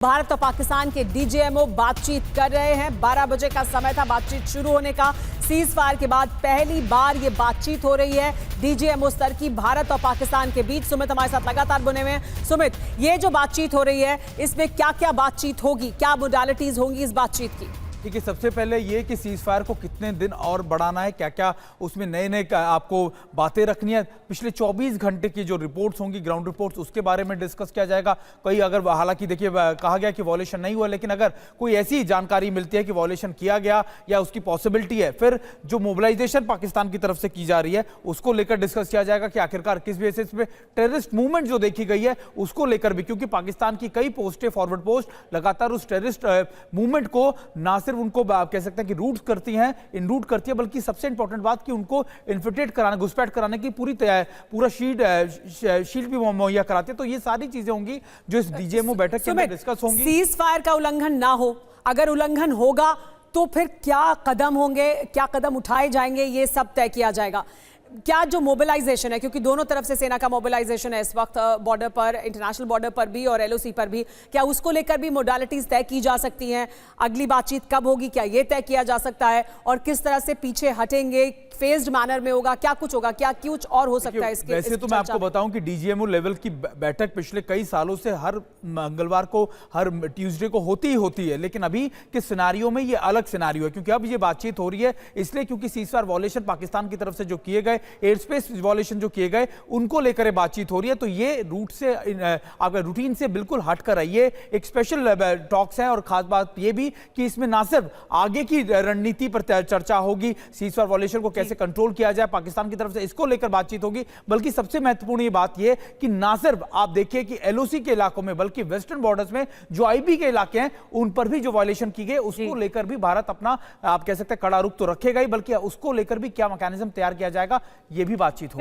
भारत और पाकिस्तान के डीजीएमओ बातचीत कर रहे हैं। 12 बजे का समय था बातचीत शुरू होने का। सीज फायर के बाद पहली बार ये बातचीत हो रही है डीजीएमओ स्तर की भारत और पाकिस्तान के बीच। सुमित हमारे साथ लगातार बने हुए हैं। सुमित, ये जो बातचीत हो रही है इसमें क्या क्या बातचीत होगी, क्या मोडालिटीज होंगी इस बातचीत की? देखिए, सबसे पहले ये कि सीज फायर को कितने दिन और बढ़ाना है, क्या क्या उसमें नए नए आपको बातें रखनी है। पिछले 24 घंटे की जो रिपोर्ट्स होंगी, ग्राउंड रिपोर्ट्स, उसके बारे में डिस्कस किया जाएगा। कई अगर हालांकि देखिए कहा गया कि वॉलेशन नहीं हुआ, लेकिन अगर कोई ऐसी जानकारी मिलती है कि वॉलेशन किया गया या उसकी पॉसिबिलिटी है, फिर जो मोबिलाइजेशन पाकिस्तान की तरफ से की जा रही है उसको लेकर डिस्कस किया जाएगा कि आखिरकार किस बेसिस पे टेररिस्ट मूवमेंट जो देखी गई है उसको लेकर भी, क्योंकि पाकिस्तान की कई पोस्टें, फॉरवर्ड पोस्ट लगातार उस टेररिस्ट मूवमेंट को ना सिर्फ उनको आप कह सकते हैं कि रूट करती हैं, इनरूट करती है, बल्कि सबसे इंपॉर्टेंट बात कि उनको इन्फिल्ट्रेट कराने, घुसपैठ कराने की पूरा शील्ड भी मुहैया कराते हैं। तो ये सारी चीजें होंगी जो इस डीजीएमओ बैठक के अंदर डिस्कस होंगी। सीज फायर का उल्लंघन ना हो, अगर उल्लंघन होगा तो फिर क्या कदम होंगे, क्या कदम उठाए जाएंगे, ये सब तय किया जाएगा। क्या जो मोबिलाइजेशन है, क्योंकि दोनों तरफ से सेना का मोबिलाइजेशन है इस वक्त बॉर्डर पर, इंटरनेशनल बॉर्डर पर भी और एलओसी पर भी, क्या उसको लेकर भी मोडालिटीज तय की जा सकती हैं? अगली बातचीत कब होगी, क्या ये तय किया जा सकता है? और किस तरह से पीछे हटेंगे, फेज्ड मैनर में होगा, क्या कुछ होगा, क्या कुछ और हो सकता है इसके? वैसे तो मैं आपको बताऊं कि डीजीएमओ लेवल की बैठक पिछले कई सालों से हर मंगलवार को, हर ट्यूसडे को होती ही होती है, लेकिन अभी के सिनारियो में ये अलग सिनारियो है, क्योंकि अब ये बातचीत हो रही है इसलिए क्योंकि सीजफायर वॉलेशन पाकिस्तान की तरफ से जो किए गए, एयर स्पेस वॉलेशन जो किए गए, उनको लेकर बातचीत हो रही है। तो ये रूट से, आपका रूटीन से बिल्कुल हट कर आई है। एक स्पेशल टॉक्स है और खास बात ये भी कि इसमें ना सिर्फ आगे की रणनीति पर चर्चा होगी, सीजफायर वॉलेशन को कैसे कंट्रोल किया जाए पाकिस्तान की तरफ से, इसको लेकर बातचीत होगी, बल्कि सबसे महत्वपूर्ण ये बात ये कि ना सिर्फ आप देखिए कि एलओसी के इलाकों में, बल्कि वेस्टर्न बॉर्डर्स में जो आईबी के इलाके हैं उन पर भी जो वॉलेशन की गई उसको लेकर भी भारत अपना, आप कह सकते हैं, कड़ा रुख तो रखेगा ही, बल्कि उसको लेकर भी क्या मैकेनिज्म तैयार किया जाएगा, ये भी बातचीत हो।